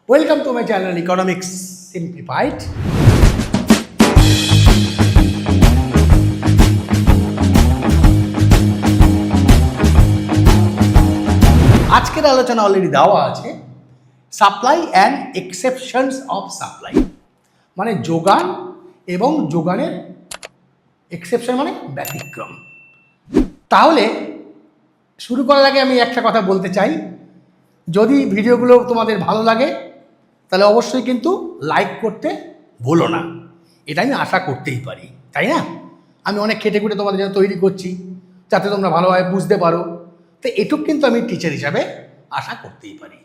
Welcome to my channel economics simplified. আজকের আলোচনা already দেওয়া আছে supply and exceptions of supply, মানে যোগান এবং যোগানের এক্সেপশন মানে ব্যতিক্রম। তাহলে শুরু করার আগে আমি একটা কথা বলতে চাই, যদি ভিডিওগুলো তোমাদের ভালো লাগে তাহলে অবশ্যই কিন্তু লাইক করতে ভুলো না, এটা আমি আশা করতেই পারি, তাই না? আমি অনেক খেটে খুঁটে তোমাদের জন্য তৈরি করছি যাতে তোমরা ভালোভাবে বুঝতে পারো, তো এটুক কিন্তু আমি টিচার হিসাবে আশা করতেই পারি।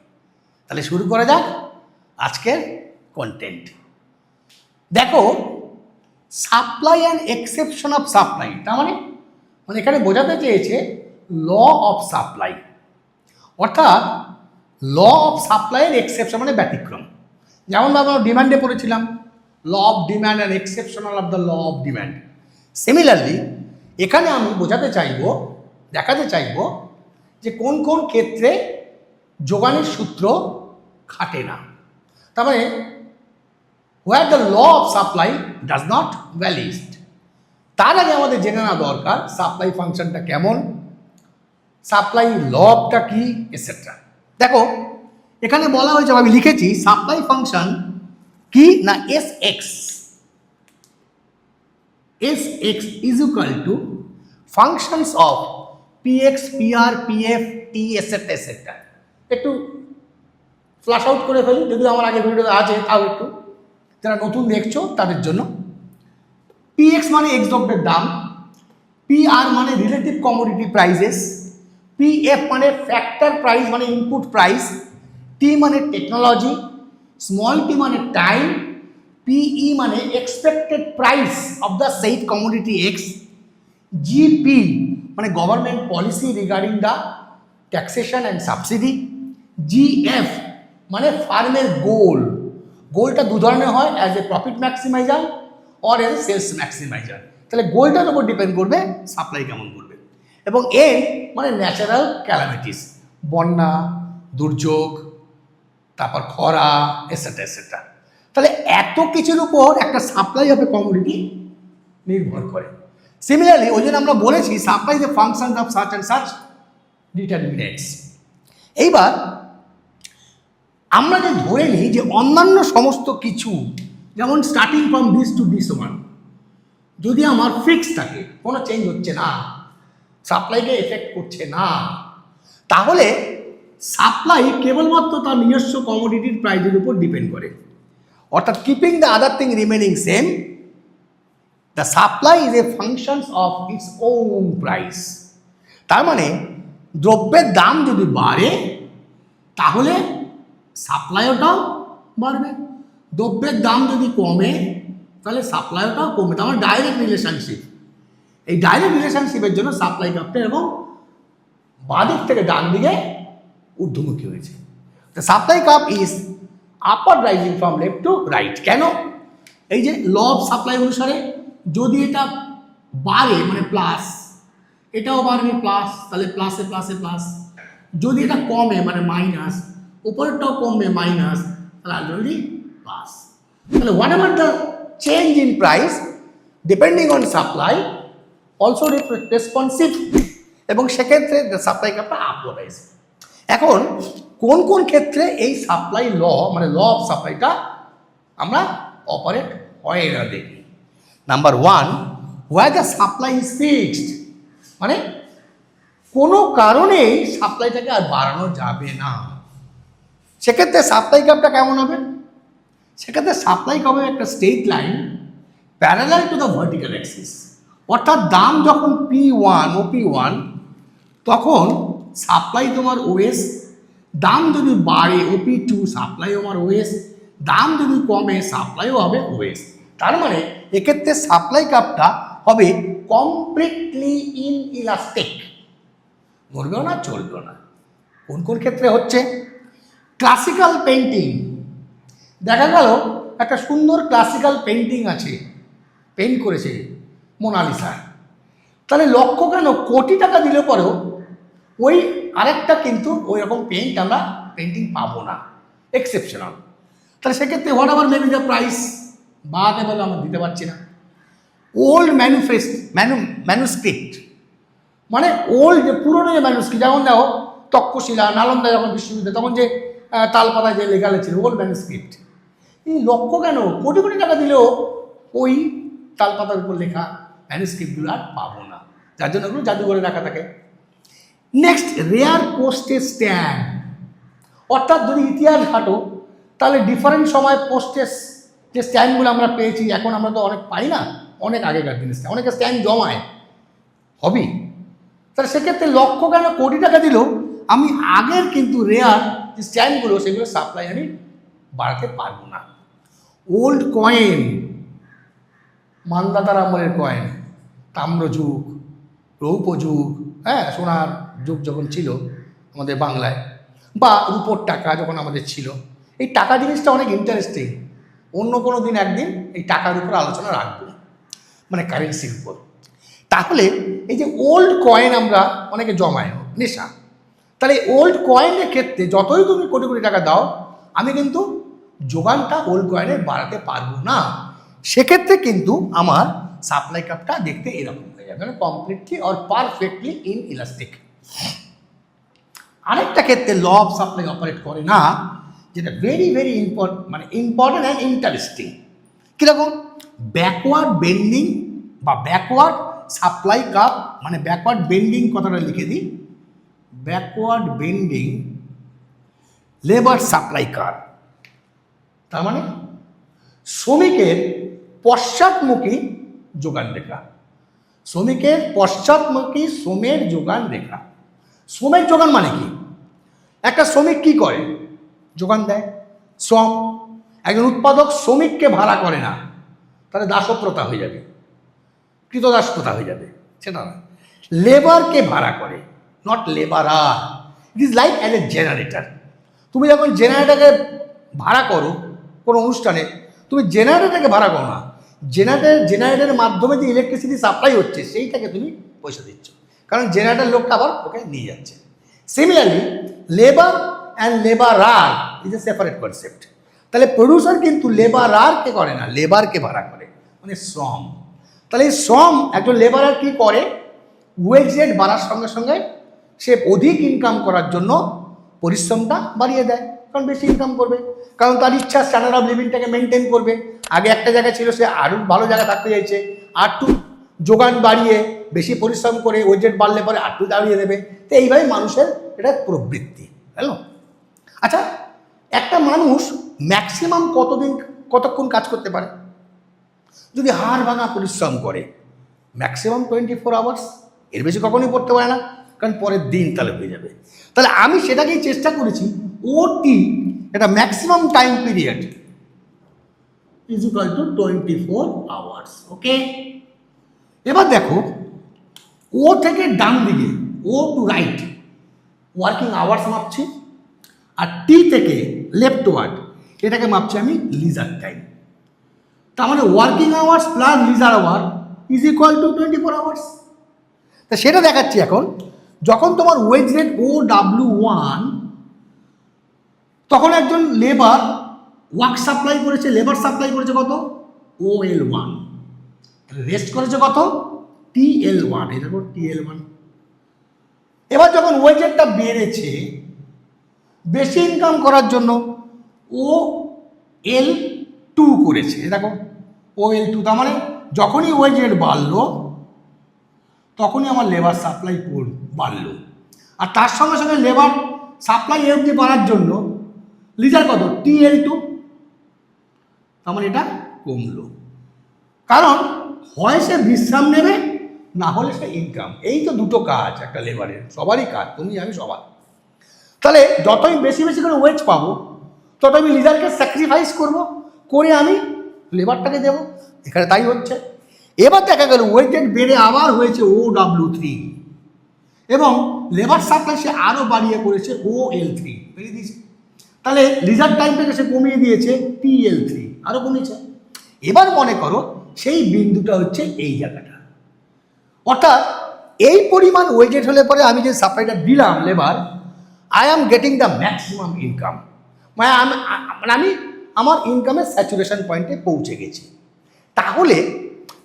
তাহলে শুরু করা যাক আজকের কন্টেন্ট। দেখো, supply and exception of supply, তার মানে এখানে বোঝাতে চেয়েছে ল অফ সাপ্লাই, অর্থাৎ ল অফ সাপ্লাইয়ের এক্সেপশন মানে ব্যতিক্রম। যেমন আমরা ডিমান্ডে পড়েছিলাম law of demand and exceptional of the law of demand. Similarly এখানে আমি বোঝাতে চাইব, দেখাতে চাইব যে কোন কোন ক্ষেত্রে যোগানের সূত্র খাটে না, তার মানে where the law of supply does not valid. তার আগে আমাদের জেনে নেওয়া দরকার সাপ্লাই ফাংশনটা কেমন, সাপ্লাই লবটা কি, এটসেট্রা। দেখো এখানে বলা হয়েছে, আমি লিখেছি সাপ্লাই ফাংশন কি না S x is equal to functions of P x, P r, P f, T, etcetera etcetera. একটু ফ্লাশ আউট করে ফেলি, যদি আমার আগে ভিডিও আছে তাও একটু, যারা নতুন দেখছো তাদের জন্য। পি এক্স মানে এক্স দ্রব্যের দাম, পি আর মানে relative commodity prices, P F মানে ফ্যাক্টর প্রাইস মানে ইনপুট প্রাইস, টি মানে টেকনোলজি, স্মল টি মানে টাইম, পিই মানে expected price of the said commodity X, G P মানে government policy regarding the taxation and subsidy, G F মানে ফার্মের গোলটা দু ধরনের হয়, as a profit maximiser or as a sales maximiser. তাহলে গোলটার উপর ডিপেন্ড করবে সাপ্লাই কেমন করবে। এবং এ মানে ন্যাচারাল ক্যালামিটিস, বন্যা, দুর্যোগ, তারপর খরা, এটসেট্রা এটসেট্রা। তাহলে এত কিছুর উপর একটা সাপ্লাই অফ এ কমোডিটি নির্ভর করে। সিমিলারলি ওই জন্য আমরা বলেছি supply the function of such and such determinants. এইবার আমরা যে ধরে নিই যে অন্যান্য সমস্ত কিছু, যেমন starting from this to this one, যদি আমার ফিক্স থাকে, কোনো চেঞ্জ হচ্ছে না, সাপ্লাইকে এফেক্ট করছে না, তাহলে সাপ্লাই কেবলমাত্র তার নিজস্ব কমোডিটির প্রাইসের উপর ডিপেন্ড করে। অর্থাৎ keeping the other thing remaining same, the supply is a function of its own price. তার মানে দ্রব্যের দাম যদি বাড়ে তাহলে সাপ্লাইটাও বাড়বে, দ্রব্যের দাম যদি কমে তাহলে সাপ্লাইটাও কমবে। তার মানে ডাইরেক্ট রিলেশনশিপ। এই ডাইরেক্ট রিলেশনশিপের জন্য সাপ্লাই কাপটা এবং বাঁদিক থেকে ডান দিকে ঊর্ধ্বমুখী হয়েছে। The supply cup is upward rising from left to right. কেন? এই যে ল অফ সাপ্লাই অনুসারে যদি এটা বাড়ে মানে প্লাস, এটাও বাড়বে প্লাস, তাহলে প্লাসে প্লাসে প্লাস। যদি এটা কমে মানে মাইনাস, উপরেরটাও কমবে মাইনাস, তাহলে আলটিমেটলি প্লাস। তাহলে what ever the change in price depending on supply also responsive, এবং সেক্ষেত্রে সাপ্লাই কাপটা আপওয়ার্ড রাইজিং। এখন কোন কোন ক্ষেত্রে এই সাপ্লাই ল মানে ল অফ সাপ্লাইটা আমরা অপারেট হয় না দেখি। Number one, where the supply is fixed, মানে কোনো কারণেই সাপ্লাইটাকে আর বাড়ানো যাবে না। সেক্ষেত্রে সাপ্লাই কাপটা কেমন হবে? সেক্ষেত্রে সাপ্লাই কাপের একটা straight line parallel to the vertical Axis. অর্থাৎ দাম যখন P1 ও P1 তখন সাপ্লাই তোমার ওএস, দাম যদি বাড়ে OP2 সাপ্লাই আমার ওএস, দাম যদি কমে সাপ্লাইও হবে ওএস। তার মানে এক্ষেত্রে সাপ্লাই কাপটা হবে কমপ্লিটলি ইনইলাস্টিক, নড়বেও না চলবেও না। কোন কোন ক্ষেত্রে হচ্ছে? ক্লাসিক্যাল পেন্টিং, দেখা গেল একটা সুন্দর ক্লাসিক্যাল পেন্টিং আছে, পেন্ট করেছে মোনালিসা, তাহলে লক্ষ্য কেন কোটি টাকা দিলে পরেও ওই আরেকটা কিন্তু ওই রকম পেন্টিং পাবো না, এক্সেপশনাল। তাহলে সেক্ষেত্রে what ever maybe the price, বাড়াতে বলে আমরা দিতে পারছি না। ওল্ড ম্যানুস্ক্রিপ্ট মানে ওল্ড যে পুরনো যে ম্যানুস্ক্রিপ্ট, যেমন দেখো তক্ষশিলা নালন্দা যখন বিশ্ববিদ্যালয় তখন যে তালপাতায় যে লেখা ছিল ওল্ড ম্যানুস্ক্রিপ্ট, এই লক্ষ কেন কোটি কোটি টাকা দিলেও ওই তালপাতার উপর লেখা ম্যানুস্ক্রিপ্টগুলো আর পাবো না, যার জন্য ওগুলো জাদুঘরে রাখা থাকে। নেক্সট, রেয়ার পোস্টেজ স্ট্যাম্প, অর্থাৎ যদি ইতিহাস ঘাটো তাহলে ডিফারেন্ট সময় পোস্টেজ যে স্ট্যাম্পগুলো আমরা পেয়েছি, এখন আমরা তো অনেক পাই না, অনেক আগেকার জিনিস অনেকে স্ট্যাম্প জমায় হবি, তাহলে সেক্ষেত্রে লক্ষ কেন কোটি টাকা দিলেও আমি আগের কিন্তু রেয়ার যে স্ট্যাম্পগুলো সেগুলো সাপ্লাই আমি বাড়াতে পারবো না। ওল্ড কয়েন, মান্দাতার আমলের কয়েন, তাম্রযুগ, রৌপ্য যুগ, হ্যাঁ সোনার যুগ যখন ছিল আমাদের বাংলায়, বা রূপোর টাকা যখন আমাদের ছিল, এই টাকা জিনিসটা অনেক ইন্টারেস্টিং। অন্য কোনো দিন একদিন এই টাকার উপর আলোচনা রাখবো, মানে কারেন্সির উপর। তাহলে এই যে ওল্ড কয়েন আমরা অনেকে জমায় নেশা, তাহলে ওল্ড কয়েনের ক্ষেত্রে যতই তুমি কোটি কোটি টাকা দাও আমি কিন্তু যোগানটা ওল্ড কয়েনের বাড়াতে পারবো না। সেক্ষেত্রে কিন্তু আমার সাপ্লাই কাপটা দেখতে এরকম হয়ে যাবে, মানে completely or perfectly in elastic. আরেকটা ক্ষেত্রে ল অফ সাপ্লাই অপারেট করে না, যেটা very very important and interesting. কীরকম? ব্যাকওয়ার্ড বেন্ডিং বা ব্যাকওয়ার্ড সাপ্লাই কাপ, মানে ব্যাকওয়ার্ড বেন্ডিং কথাটা লিখে দিই, backward bending labour supply cup. তার মানে শ্রমিকের পশ্চাৎমুখী যোগান রেখা, শ্রমিকের পশ্চাৎমুখী শ্রমের যোগান রেখা। শ্রমের যোগান মানে কি? একটা শ্রমিক কি করে? যোগান দেয় শ্রম। একজন উৎপাদক শ্রমিককে ভাড়া করে না, তাহলে দাসপ্রথা হয়ে যাবে, কৃতদাসপ্রথা হয়ে যাবে, সেটা না। লেবারকে ভাড়া করে, not labourer. It is like as a generator. তুমি যখন জেনারেটারকে ভাড়া করো কোনো অনুষ্ঠানে, তুমি জেনারেটারকে ভাড়া করো না, জেনারেটারের মাধ্যমে যে ইলেকট্রিসিটি সাপ্লাই হচ্ছে সেইটাকে তুমি পয়সা দিচ্ছ, কারণ জেনারেটার লোকটা আবার ওকে নিয়ে যাচ্ছে। Similarly labour and labourer is a separate concept. তাহলে প্রডিউসার কিন্তু লেবারারকে করে না, লেবারকে ভাড়া করে, মানে শ্রম। তাহলে এই শ্রম, একজন লেবারার কি করে? ওয়েজ রেট বাড়ার সঙ্গে সঙ্গে সে অধিক ইনকাম করার জন্য পরিশ্রমটা বাড়িয়ে দেয়, কারণ বেশি ইনকাম করবে, কারণ তার ইচ্ছা স্ট্যান্ডার্ড অফ লিভিংটাকে মেনটেন করবে। আগে একটা জায়গায় ছিল, সে আরও ভালো জায়গায় থাকতে চাইছে, আরটু যোগান বাড়িয়ে বেশি পরিশ্রম করে ওয়েজ রেট বাড়লে পরে আরটু দাঁড়িয়ে দেবে। তো এইভাবে মানুষের এটা প্রবৃত্তি, হ্যালো। আচ্ছা, একটা মানুষ ম্যাক্সিমাম কতক্ষণ কাজ করতে পারে? যদি হাড় ভাঙা পরিশ্রম করে ম্যাক্সিমাম 24 আওয়ার্স, এর বেশি কখনোই পড়তে পারে না, কারণ পরের দিন তাহলে হয়ে যাবে। তাহলে আমি সেটাকেই চেষ্টা করেছি, ওটি এটা maximum time period is equal to 24 hours. Okay, এবার দেখো, ও থেকে ডান দিকে, O to right working hours মাপছি, আর টি থেকে লেফট ওয়ার্ড এটাকে মাপছি আমি লিজার টাইম। তার মানে working hours plus leisure hour is equal to 24 hours. তা সেটা দেখাচ্ছি এখন। যখন তোমার ওয়েজ রেট OW1, তখন একজন লেবার ওয়ার্ক সাপ্লাই করেছে, লেবার সাপ্লাই করেছে কত? OL1। রেস্ট করেছে কত? TL1। এটা দেখো TL1। এবার যখন ওয়েজ রেটটা বেড়েছে, বেশি ইনকাম করার জন্য OL2 করেছে, দেখো OL2। তার মানে যখনই ওয়েজ রেট বাড়লো তখনই আমার লেবার সাপ্লাই বাড়লো, আর তার সঙ্গে সঙ্গে লেবার সাপ্লাই অবধি বাড়ার জন্য লিজার কত? TL2। তার মানে এটা কমলো, কারণ হয় সে বিশ্রাম নেবে, না হলে সে ইনকাম। এই তো দুটো কাজ একটা লেবারের, সবারই কাজ, তুমি আমি সবার। তাহলে যতই বেশি বেশি করে ওয়েজ পাবো, তত আমি লিজারকে স্যাক্রিফাইস করবো, করে আমি লেবারটাকে দেবো। এখানে তাই হচ্ছে। এবার দেখা গেল ওয়েজ রেট বেড়ে আবার হয়েছে OW3, এবং লেবার সাপ্লাই সে আরও বাড়িয়ে করেছে OL3, বেরিয়ে দিয়েছে। তাহলে লিজার টাইমটাকে সে কমিয়ে দিয়েছে TL3, আরও কমিয়েছে। এবার মনে করো সেই বিন্দুটা হচ্ছে এই জায়গাটা, অর্থাৎ এই পরিমাণ ওয়েজ রেট হলে পরে আমি যে সাপ্লাইটা দিলাম labour, I am getting the maximum income. মানে আমি আমার ইনকামের স্যাচুরেশন পয়েন্টে পৌঁছে গেছি। তাহলে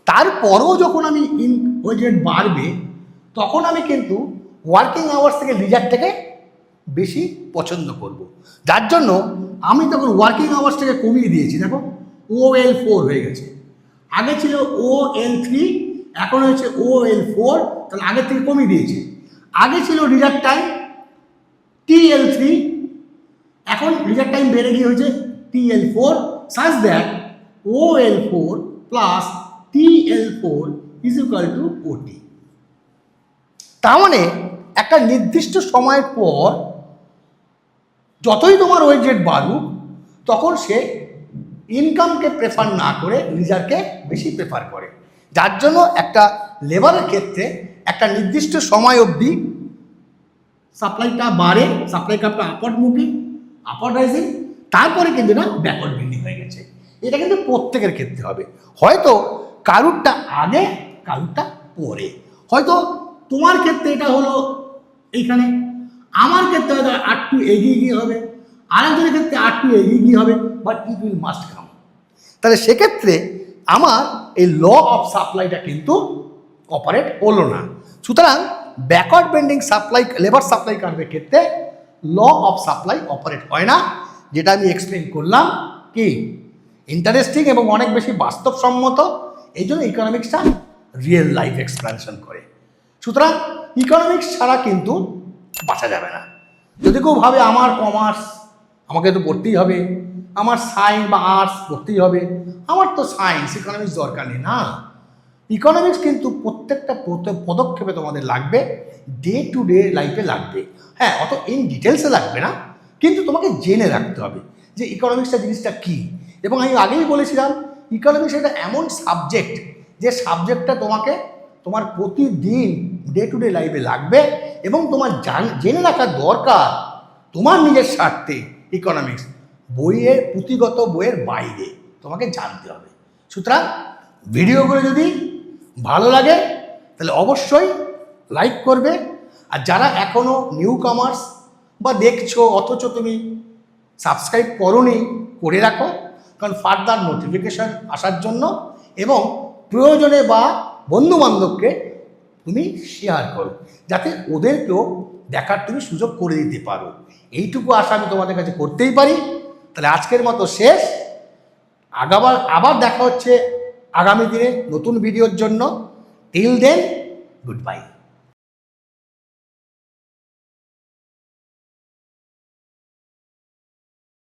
তারপরও যখন আমি ওয়েজ রেট বাড়বে তখন আমি কিন্তু ওয়ার্কিং আওয়ার্স থেকে লিজারটাকে বেশি পছন্দ করব। যার জন্য আমি তখন ওয়ার্কিং আওয়ার্সটাকে কমিয়ে দিয়েছি। দেখো OL4 হয়ে গেছে, আগে ছিল OL3, এখন হয়েছে OL4, তাহলে আগের থেকে কমিয়ে দিয়েছি। আগে ছিল রিজার্ভ টাইম TL3, এখন রিজার্ভ টাইম বেড়ে গিয়ে হয়েছে TL4, such that OL4 plus TL4 is equal two OT। তার মানে একটা নির্দিষ্ট সময়ের পর যতই তোমার ওয়েজ রেট বাড়ুক তখন সে ইনকামকে প্রেফার না করে রিজার্ভকে বেশি প্রেফার করে। যার জন্য একটা লেবারের ক্ষেত্রে একটা নির্দিষ্ট সময় অবধি সাপ্লাইটা বাড়ে, সাপ্লাই কাপটা আপওয়ার্ডমুখী, আপওয়ার্ড রাইজিং, তারপরে কিন্তু না ব্যাকওয়ার্ড বেন্ডিং হয়ে গেছে। এটা কিন্তু প্রত্যেকের ক্ষেত্রে হবে, হয়তো কারুরটা আগে কারুরটা পরে। হয়তো তোমার ক্ষেত্রে এটা হলো এইখানে, আমার ক্ষেত্রে হয়তো আরটু এগিয়ে গিয়ে হবে, আরেকজনের ক্ষেত্রে আরটু এগিয়ে গিয়ে হবে, but it will must come. তাহলে সেক্ষেত্রে আমার এই ল অফ সাপ্লাইটা কিন্তু অপারেট হলো না। সুতরাং backward bending supply labour supply কার্ভের ক্ষেত্রে ল অফ সাপ্লাই অপারেট হয় না, যেটা আমি এক্সপ্লেন করলাম। কি ইন্টারেস্টিং এবং অনেক বেশি বাস্তবসম্মত, এই জন্য ইকোনমিক্সটা রিয়েল লাইফ এক্সপ্যানশন করে। সুতরাং ইকোনমিক্স ছাড়া কিন্তু বাঁচা যাবে না। যদি কেউ ভাবে আমার কমার্স আমাকে তো পড়তেই হবে, আমার সায়েন্স বা আর্টস পড়তেই হবে, আমার তো সায়েন্স ইকোনমিক্স দরকার নেই, না। ইকোনমিক্স কিন্তু প্রত্যেকটা পদক্ষেপে তোমাদের লাগবে, ডে টু ডে লাইফে লাগবে। হ্যাঁ, অত ইন ডিটেলসে লাগবে না, কিন্তু তোমাকে জেনে রাখতে হবে যে ইকোনমিক্সটা জিনিসটা কী। এবং আমি আগেই বলেছিলাম ইকোনমিক্স একটা এমন সাবজেক্ট যে সাবজেক্টটা তোমাকে তোমার প্রতিদিন ডে টু ডে লাইফে লাগবে এবং তোমার জেনে রাখা দরকার তোমার নিজের স্বার্থে। ইকোনমিক্স বইয়ের পুঁথিগত বইয়ের বাইরে তোমাকে জানতে হবে। সুতরাং ভিডিওগুলো যদি ভালো লাগে তাহলে অবশ্যই লাইক করবে, আর যারা এখনও নিউ কামার্স বা দেখছো অথচ তুমি সাবস্ক্রাইব করোনি, করে রাখো, কারণ ফার্দার নোটিফিকেশান আসার জন্য, এবং প্রয়োজনে বা বন্ধুবান্ধবকে তুমি শেয়ার করো যাতে ওদেরকেও দেখার তুমি সুযোগ করে দিতে পারো। এইটুকু আশা আমি তোমাদের কাছে করতেই পারি। তাহলে আজকের মতো শেষ, আবার দেখা হচ্ছে আগামী দিনে নতুন ভিডিওর জন্য। Till then, good by.